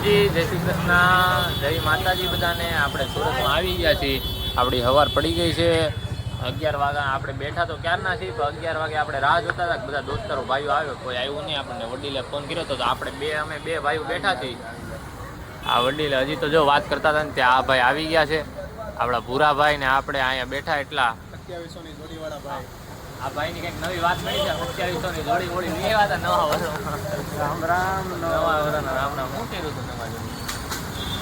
જય શ્રી કૃષ્ણ, જય માતાજી બધાને। આપણે સુરતમાં આવી ગયા છીએ। આપણી સવાર પડી ગઈ છે 11 વાગ્યા। આપણે બેઠા તો ક્યારના છીએ, પણ 11 વાગે આપણે રાહ જોતા હતા કે બધા દોસ્તારો ભાઈઓ આવે, કોઈ આવ્યું નહીં। આપણને વડીલે ફોન કર્યો હતો તો આપણે અમે બે ભાઈઓ બેઠા છીએ। આ વડીલે હજી તો જો વાત કરતા હતા ને ત્યાં આ ભાઈ આવી ગયા છે, આપણા ભૂરાભાઈ ને આપણે અહીંયા બેઠા એટલા 2700 ની જોડીવાળા ભાઈ। આ ભાઈની કંઈક નવી વાત મળી છે, 2700 ની જોડી વોડી લઈ આવ્યા હતા નવા વર્ષ। રામ રામ નવા વર્ષના રામ રામ। શું કર્યું હતું નવા જોડી?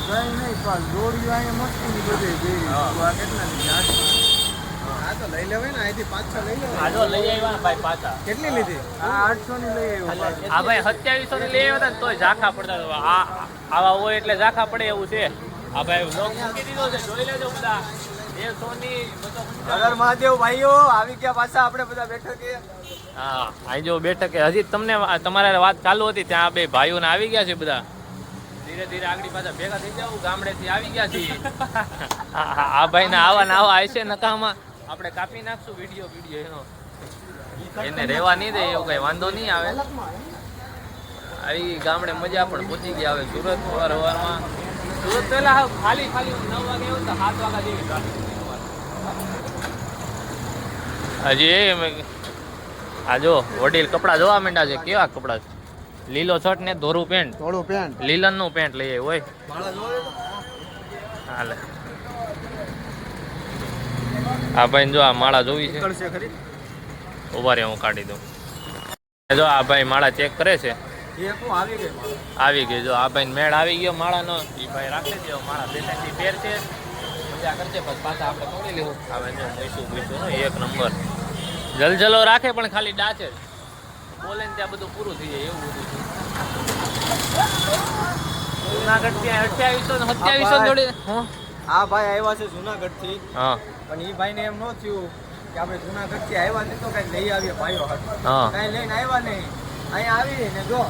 કઈ નહીં, પણ જોડી અહીંયા મસ્તીની બધી જોઈ। આ કેટલા લીધી? આ તો લઈ લેવાય ને, અહીંથી 5-6 લઈ લેવાય। આ જો લઈ આવ્યા ભાઈ પાછા। કેટલી લીધી? આ 800 ની લઈ આવ્યો। આ ભાઈ 2700 ની લઈ આવ્યા હતા ને તોય ઝાંખા પડતા હતા। આવા હોય એટલે ઝાંખા પડે એવું છે। આ ભાઈ લોક મૂકી દીધો છે, જોઈ લેજો બધા। અગર મહાદેવ ભાઈઓ આવી ગયા પાછા, આપણે બધા બેઠક કે હા અહીં જો બેઠક હજી તમને તમારે વાત ચાલુ હતી ત્યાં બે ભાઈઓને આવી ગયા છે બધા। ધીરે ધીરે આગળ પાછા ભેગા થઈ જાવ, ગામડેથી આવી ગયા છીએ। આ ભાઈને આવા ને આવા આવશે નકામાં આપણે કાપી નાખશું વિડીયો એનો, એને રહેવા નહીં દે એવું કઈ વાંધો નહીં આવે। આવી ગામડે મજા પણ પહોંચી ગયા। હવે સુરત સવારમાં સુરત પહેલા ખાલી 9 વાગે એવું તો 7 વાગ્યા જેવી ટ્રાફિક હજી। આ જો વડીલ કપડા જોવા માંડ્યા છે, કેવા કપડા છે? લીલો શર્ટ ને ધોરું પેન્ટ, લીલન નું પેન્ટ લઈ આવ્યો હોય હાલે। આ ભાઈ જો આ માળા જોવી છે, ઉભા રે હું કાઢી દઉં। જો આ ભાઈ માળા ચેક કરે છે, આવી ગઈ। જો આ ભાઈ મેળ આવી ગયો માળાનો, એ ભાઈ રાખી દો માળા 2-3 ફેર છે, મજા કરશે પછી પાછા આપણે તોડી લેવું। આવે જો મૈસું એક નંબર જલજલો રાખે, પણ ખાલી ડાચે બોલે ને ત્યાં બધું પૂરું થઈ જાય એવું બધું છે। જુનાગઢ ત્યાં 2800 જોડે આ ભાઈ આવ્યા છે જુનાગઢ થી। હા, પણ એ ભાઈ ને એમ ન થયું કે આપણે જુનાગઢ થી આવ્યા ને તો કઈ લઈ આવીએ ભાઈઓ હાથ, હા કઈ લઈને આવ્યા નહીં। અહીંયા આવીને જો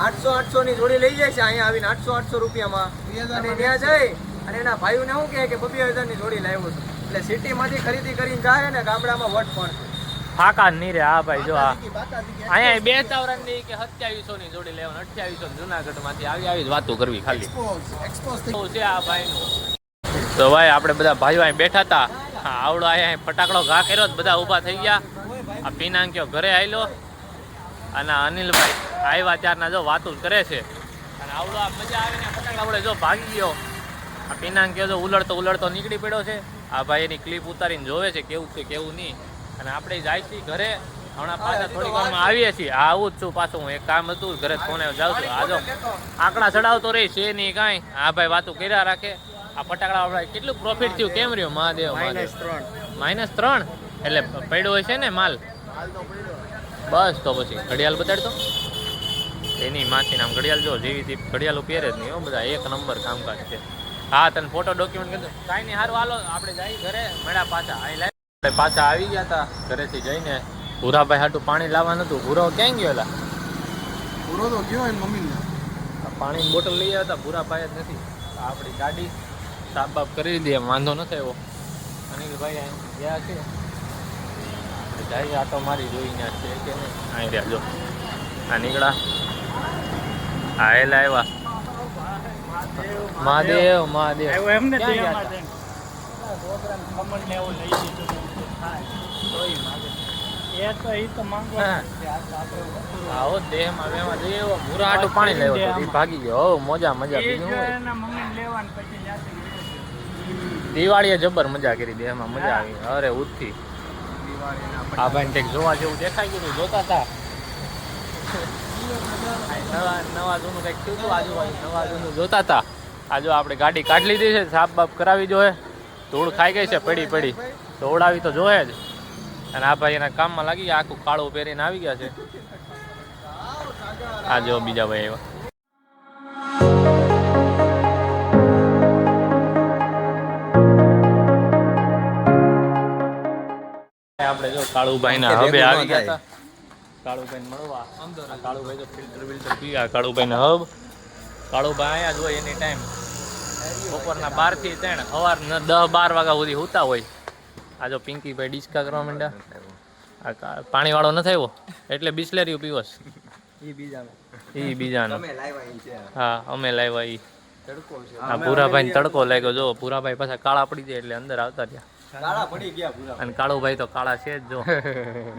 800 ની જોડી લઈ જાય છે। અહીંયા આવીને 800 રૂપિયામાં, અને ત્યાં જઈ અને એના ભાઈઓને શું કહે કે 2000 ની જોડી લાવ્યો છું। એટલે સિટીમાંથી ખરીદી કરીને જાય ને ગામડામાં વટ પણ ફાકા નહીં રે। આ ભાઈ જો આ અહીંયા બે તાવરણ ની કે 2700 ની જોડી લેવાનું, 2800 જુનાગઢ માંથી આવી જ વાતો કરવી ખાલી છે આ ભાઈ નું। તો ભાઈ આપણે બધા ભાઈઓ અહીં બેઠા હતા, આવડો અહીંયા ફટાકડો ઘા કર્યો, બધા ઊભા થઈ ગયા। આ પિનાંક્યો ઘરે આવેલો અને અનિલભાઈ આવ્યા ત્યારના જો વાતો કરે છે, અને આવડો આ મજા આવીને ફટાકડા વડે જો ભાગી ગયો। આ પિનાંક્યો જો ઉલડતો નીકળી પડ્યો છે। આ ભાઈ એની ક્લિપ ઉતારીને જોવે છે કેવું છે કેવું નહીં, અને આપણે જાય છીએ ઘરે। હમણાં પાછા થોડીક વારમાં આવીએ છીએ। આવું જ છું પાછું, હું એક કામ હતું ઘરે ફોને જાઉં છું। આ જો આંકડા ચડાવતો રહી છે નહીં કાંઈ, આ ભાઈ વાતો કર્યા રાખે। આ ફટાકડા આપણે કેટલું પ્રોફિટ થયું કેમ રહ્યું? મહાદેવ -3 એટલે પડ્યો હોય છે ને માલ? બસ તો પછી ઘડિયાળ બતાડતો એની માસી નામ ઘડિયાળ જો જેવી ઘડિયાળ પહેરે જ નહીં બધા, એક નંબર કામકાજ છે। હા તને ફોટો ડોક્યુમેન્ટ કીધું કાંઈ નહીં, સારું હાલો આપણે જઈ ઘરે મળ્યા પાછા। અહીં આપણે પાછા આવી ગયા હતા ઘરેથી જઈને। ભૂરાભાઈ હાટું પાણી લાવવાનું હતું, ભૂરો ક્યાં ગયો? એલા પૂરો તો ગયો એને મમ્મીને પાણીની બોટલ લઈ આવ્યા હતા, ભૂરાભાઈ જ નથી। આપણી ગાડી સાફ બાફ કરી દઈએ, વાંધો નથી આવ્યો। અનિલભાઈ અહીં ગયા છે, જાય આટો મારી જોઈને છે કે નહીં? અહીં રહ્યા જો આ નીકળા, આ એલા આવ્યા મહાદેવ એમને આવો દેહમાં વેમાં જઈએ ભૂરા આટું પાણી લેવો તો ભાગી ગયો। મજા દિવાળીએ જબર મજા કરી, દેહમાં મજા આવી। અરે ઉઠી આ ભાઈ કંઈક જોવા જેવું દેખાઈ ગયું, જોતા હતા નવા જૂનું કંઈક થયું હતું આજુબાજુ, નવા જૂનું જોતા હતા। આ જો આપણે ગાડી કાઢી લીધી છે, સાફ બાફ કરાવી જોઈએ। ધૂળ ખાઈ ગઈ છે પડી તો ઓડાવી તો જોઈએ જ। અને આ ભાઈ એના કામમાં લાગી ગયા, આખું કાળું પહેરીને આવી ગયા છે। આ જો બીજા ભાઈ આવ્યા। આપણે જો કાળુભાઈ ના હબે આવી ગયા હતા, કાળુભાઈ મળવા। કાળુભાઈ તો ફિલ્ટર પીયા, કાળુભાઈ ના હબ। કાળુભાઈ અહીંયા જ હોય એની ટાઈમ, બપોરના 12 થી 3, સવારના 10-12 વાગ્યા સુધી હોતા હોય। આ જો પિંકીભાઈ ડિસ્કા કરવા માંડ્યા। પાણી વાળો નથી આવ્યો એટલે બિસ્લેરી પીવસ। એ બીજા ઈ બીજાનો. તમે લાવ્યા ઈ છે હા અમે લાવ્યા ઈ. તડકો છે આ ભૂરાભાઈ તડકો લાગ્યો. જો ભૂરાભાઈ પાછા કાળા પડી જાય એટલે અંદર આવતા રહ્યા. કાળા પડી ગયા પૂરા અને કાળુભાઈ તો કાળા છે જ જો.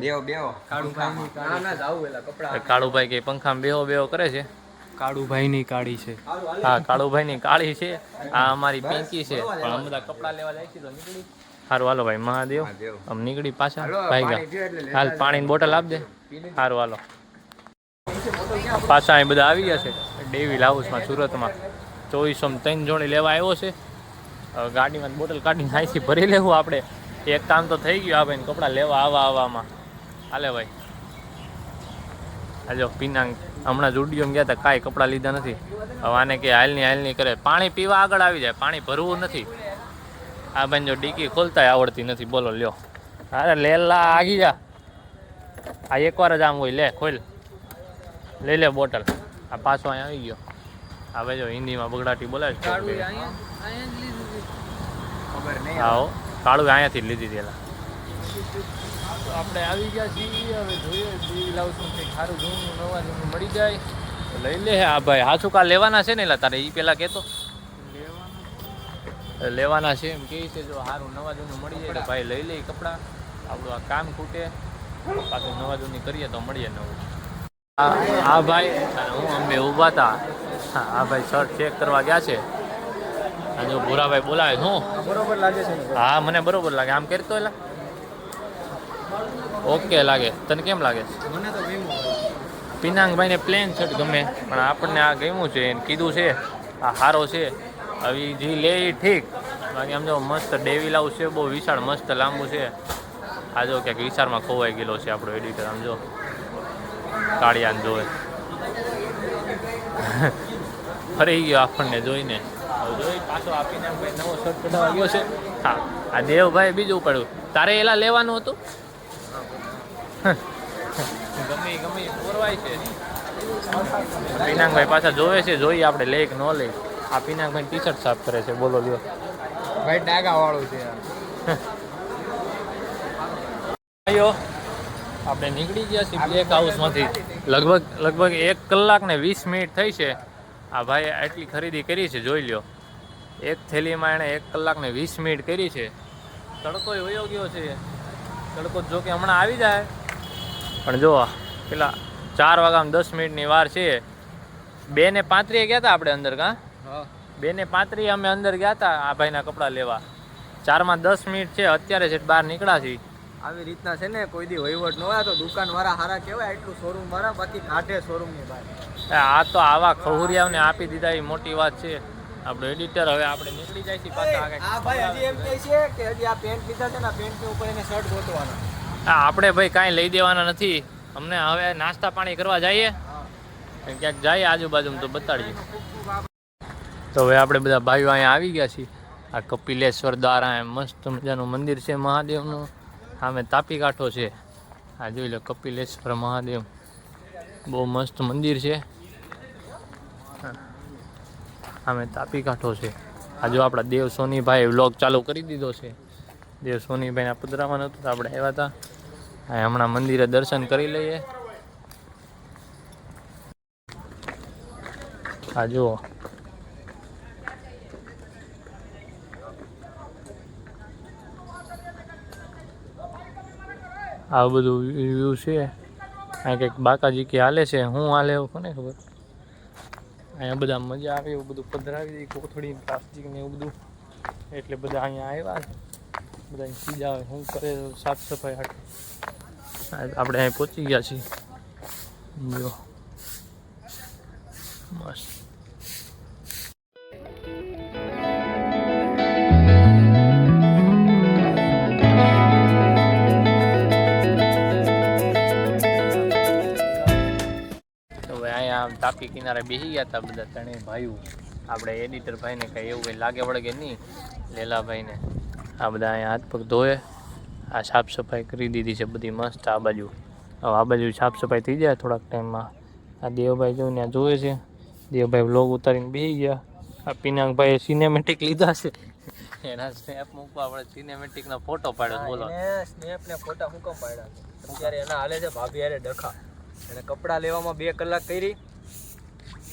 બેવ કાળુભાઈ ના ના જાવ એલા કપડા કાળુભાઈ કે પંખામાં બેહો કરે છે. કાળુભાઈ ની કાળી છે. હા કાળુભાઈ ની કાળી છે. આ અમારી પિંકી છે. પણ અમે બધા કપડા લેવા જાય છે તો નીકળી. સારું હાલો ભાઈ મહાદેવ. આમ નીકળી પાછા ભાઈ ગયા. હાલ પાણીની બોટલ આપ દે. સારું હાલો. પાછા અહીં બધા આવી ગયા છે ડેવિલ હાઉસમાં સુરતમાં. 2403 જોડી લેવા આવ્યો છે. હવે ગાડીમાં બોટલ કાઢીને અહીંથી ભરી લેવું આપણે. એક કામ તો થઈ ગયું આ ભાઈને કપડાં લેવા આવવામાં. હાલે ભાઈ આ જો પિનાંગ હમણાં જુડિયોમાં ગયા હતા કાંઈ કપડાં લીધા નથી. હવે આને કે હાલની કરે. પાણી પીવા આગળ આવી જાય, પાણી ભરવું નથી. આ ભાઈ જો ડીકી ખોલતાય આવડતી નથી. બોલો લ્યો. અરે લેલા આગી જા. આ એકવાર જ આમ હોય. લે ખોલ લઈ લે બોટલ. આ પાછો અહીંયા આવી ગયો. હવે જો હિન્દીમાં બગડાટી બોલાવે છે. હા કાળું અહીંયાથી જ લીધી હતી એલા. આપણે આવી ગયા છીએ. હવે જોઈએ ડીવી લાવશું કંઈક સારું જૂનું નવા જૂનું મળી જાય તો લઈ લે. હા ભાઈ હાચું કા લેવાના છે ને એલા તારે એ પેલા કહેતો. લેવાના છે એમ કહે છે. જો સારું નવા જૂનું મળી જાય તો ભાઈ લઈ લે કપડાં. આપણું આ કામ ખૂટે પાછું નવા જૂની કરીએ તો મળીએ નવું. હા ભાઈ હું અમે ઊભા હતા. હા ભાઈ શર્ટ ચેક કરવા ગયા છે. જો ભૂરાભાઈ બોલાવે શું બરોબર લાગે છે હા મને બરોબર લાગે. આમ કરતો એલા ઓકે લાગે. તને કેમ લાગે છે? મને તો ગમ્યું. પિનાંગભાઈને પ્લેન શર્ટ ગમે પણ આપણને આ ગમ્યું છે. એને કીધું છે આ સારો છે. હવે જે લે એ ઠીક. બાકી આમ જો મસ્ત ડેવિલ હાઉસ છે. બહુ વિશાળ મસ્ત લાંબુ છે. આ જો ક્યાંક વિશાળમાં ખોવાઈ ગયેલો છે આપણો એડિટર. આમ જો કાળિયાને જોવે ફરી ગયો આપણને જોઈને. હવે જોઈ પાછો આપીને ભાઈ નવો શર્ટ કઢાવા ગયો છે. હા આ દેવભાઈ બીજું પડ્યું. તારે એલા લેવાનું હતું. ગમે પોરવાય છે. પિનાંગભાઈ પાછા જોવે છે. જોઈએ આપણે લે કે ન લે. આ પિનાંગભાઈ ટી શર્ટ સાફ કરે છે. બોલો લ્યો ભાઈ ડાગા વાળું છે ભાઈઓ આપણે નીકળી ગયા છીએ બ્લેક હાઉસમાંથી. લગભગ 1 કલાક ને 20 મિનિટ થઈ છે. આ ભાઈ આટલી ખરીદી કરી છે જોઈ લ્યો. એક થેલીમાં એણે 1 કલાક ને 20 મિનિટ કરી છે. તડકો વયો ગયો છે. તડકો જો કે હમણાં આવી જાય પણ જો પેલા 4 વાગ્યામાં 10 મિનિટની વાર છે. 2:35 ગયા હતા આપણે અંદર. કાં 2:35 અમે અંદર ગયા હતા આ ભાઈના કપડાં લેવા. 4:10 મિનિટ છે. અત્યારે છે બહાર નીકળ્યા છીએ. આવી રીતના છે ને કોઈ દી વહીવટ ન હોય તો દુકાન વાળા હારા કહેવાય. એટલું શોરૂમ વાળા બાકી કાઢે શોરૂમ ની બહાર. આ તો આવા ખહુરિયાઓને આપી દીધા એ મોટી વાત છે. આપણો એડિટર હવે આપણે નીકળી જાય છે પાછા આગળ. આ ભાઈ હજી એમ કહે છે કે હજી આ પેન્ટ લીધા છે ને પેન્ટ ની ઉપર એને શર્ટ ગોતવાનો. આપણે ભાઈ કાંઈ લઈ દેવાના નથી. અમને હવે નાસ્તા પાણી કરવા જઈએ. ક્યાંક જઈએ આજુબાજુમાં તો બતાડીએ. તો હવે આપણે બધા ભાઈઓ અહીંયા આવી ગયા છીએ. આ કપિલેશ્વર દ્વારા મસ્ત મજાનું મંદિર છે મહાદેવનું. સામે તાપી કાંઠો છે. આ જોઈ લો કપિલેશ્વર મહાદેવ. બહુ મસ્ત મંદિર છે. સામે તાપી કાંઠો છે. આ જો આપણા દેવ સોનીભાઈ વ્લોગ ચાલુ કરી દીધો છે. દેવ સોનીભાઈના પધરામાં નહોતું તો આપણે આવ્યા હતા. હમણાં મંદિરે દર્શન કરી લઈએ. આ જુઓ આ બધું વ્યૂ છે. અહીં કંઈક બાકાજી કે હાલે છે. હું હાલે એવું કોને ખબર. અહીંયા બધા મજા આવે એવું બધું પધરાવી દે. કોથળી પ્લાસ્ટિક ને એવું બધું. એટલે બધા અહીંયા આવ્યા છે. બધા સીધા આવે શું કરે સાફ સફાઈ હાટે. આપણે અહીં પહોંચી ગયા છીએ. જો મસ્ત. તાપી કિનારે બેસી ગયા હતા બધા ત્રણેય ભાઈઓ. આપણે એડિટર ભાઈને કંઈ એવું કંઈ લાગે વળગે નહીં. લેલાભાઈને આ બધા અહીંયા હાથ પગ ધોએ. આ સાફ સફાઈ કરી દીધી છે બધી મસ્ત. આ બાજુ હવે આ બાજુ સાફ સફાઈ થઈ જાય થોડાક ટાઈમમાં. આ દેવભાઈ જોઈને આ જોવે છે. દેવભાઈ વ્લોગ ઉતારીને બેસી ગયા. આ પિનાકભાઈએ સિનેમેટિક લીધા છે. એના સ્નેપ મૂકવા આપણે સિનેમેટિકનો ફોટો પાડ્યો. બોલો સ્નેપ ને ફોટા હું કેમ પાડ્યા અત્યારે એના હાલે છે ભાભી હારે ડખા. એને કપડાં લેવામાં 2 કલાક કરી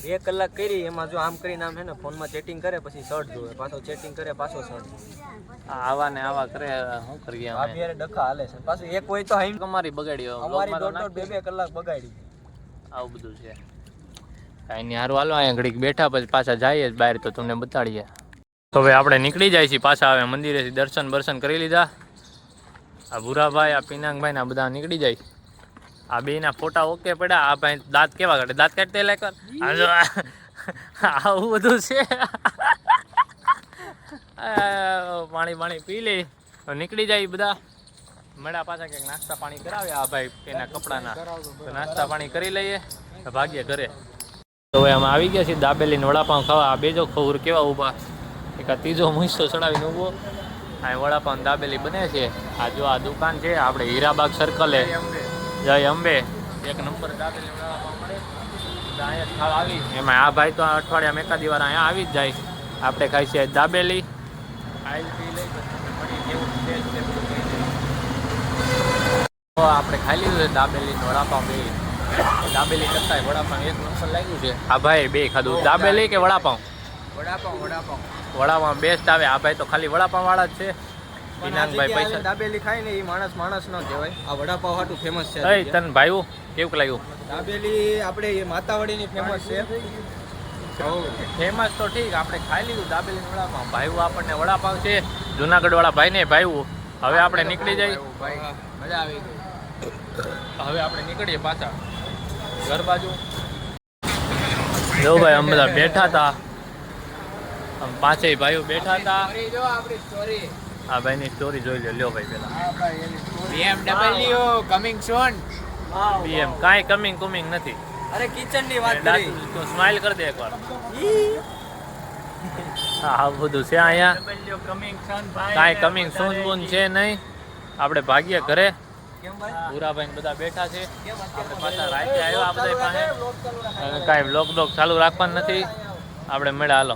2 કલાક કરી એમાં જો આમ કરીને આમ હે ને ફોનમાં ચેટિંગ કરે પછી શર્ટ જોવે, પાછો ચેટિંગ કરે પાછો શર્ટ. આવા ને આવા કરે શું કરીએ અમે? ભાભી હારે ડખા હાલે છે. પાછું એક હોય તો હાઈમ તમારી બગાડી અમારી 1.5-2 કલાક બગાડી. આવું બધું છે. કાંઈ નહીં, સારું હાલો અહીંયા ઘડીક બેઠા પછી પાછા જઈએ બહાર તો તમને બતાડીએ. તો હવે આપણે નીકળી જાય છીએ પાછા. હવે મંદિરેથી દર્શન કરી લીધા. આ ભૂરાભાઈ, આ પિનાંગભાઈ ને આ બધા નીકળી જાય. આ બેના ફોટા ઓકે પડ્યા. આ ભાઈ દાંત કેવા કાઢે? દાંત કાઢતે લાયક આવું બધું છે. પાણી પી લે નીકળી જાય બધા. મળ્યા પાછા કંઈક નાસ્તા પાણી કરાવે આ ભાઈ એના કપડાના. તો નાસ્તા પાણી કરી લઈએ, ભાગ્ય ઘરે. તો હવે અમે આવી ગયા છીએ દાબેલી વડાપાઉં ખાવા. આ બેજો ખબર કેવા ઊભા, એક આ ત્રીજો મૂસો ચડાવીને ઊભો. આ વડાપાઉં દાબેલી બને છે. આ જો આ દુકાન છે આપણે હીરાબાગ સર્કલે, જય અંબે. 1 નંબર દાબેલી વડાપાઉં મળે. અહીંયા ખાવા આવી. એમાં આ ભાઈ તો અઠવાડિયામાં એકાદી વાર અહીંયા આવી જ જાય. આપણે ખાઈ છીએ દાબેલી. આઈલ પી લઈ મળી જેવું ટેસ્ટ છે બધું કહી દે. તો આપણે ખાઈ લીધું છે દાબેલી વડાપાઉં બે. દાબેલી કરતા વડાપાઉં 1 નંબર લાગ્યું છે. આ ભાઈ બે ખાધું, દાબેલી કે વડાપાઉં? વડાપાઉં બેસ્ટ આવે. આ ભાઈ તો ખાલી વડાપાઉં વાળા જ છે. પિનાકભાઈ પૈસા દાબેલી ખાય ને એ માણસ ન કહેવાય. આ વડાપાઉં હાટું ફેમસ છે. તન ભાઈ કેવું લાગ્યું? દાબેલી આપણે માતાવાડીની ફેમસ છે. ફેમસ તો ઠીક, આપણે ખાઈ લીધું દાબેલી વડાપાઉં. ભાઈ આપણને વડાપાઉં છે જુનાગઢ વાળા ભાઈ ને ભાઈ. હવે આપણે નીકળી જઈએ. મજા આવી ગઈ. હવે આપણે નીકળીએ પાછા ઘર બાજુ. જો ભાઈ અમે બધા બેઠા હતા, પાંચેય ભાઈઓ બેઠા હતા. આ ભાઈની સ્ટોરી જોઈ લ્યો ભાઈ પેલા. BMW કમિંગ સોન. BM કાંઈ કમિંગ નથી. અરે કિચન ની વાત કરી. તું સ્માઈલ કરી દે એકવાર. હા બધું છે અહીંયા. કાંઈ કમિંગ સોન બોન છે નહીં. આપણે ભાગીએ ઘરે. ભૂરાભાઈ બધા બેઠા છે. આપણે પાછા રાતે આવ્યા આ બધા પાસે. કાંઈ બ્લોગ ચાલુ રાખવાનું નથી. આપણે મળ્યા હાલો.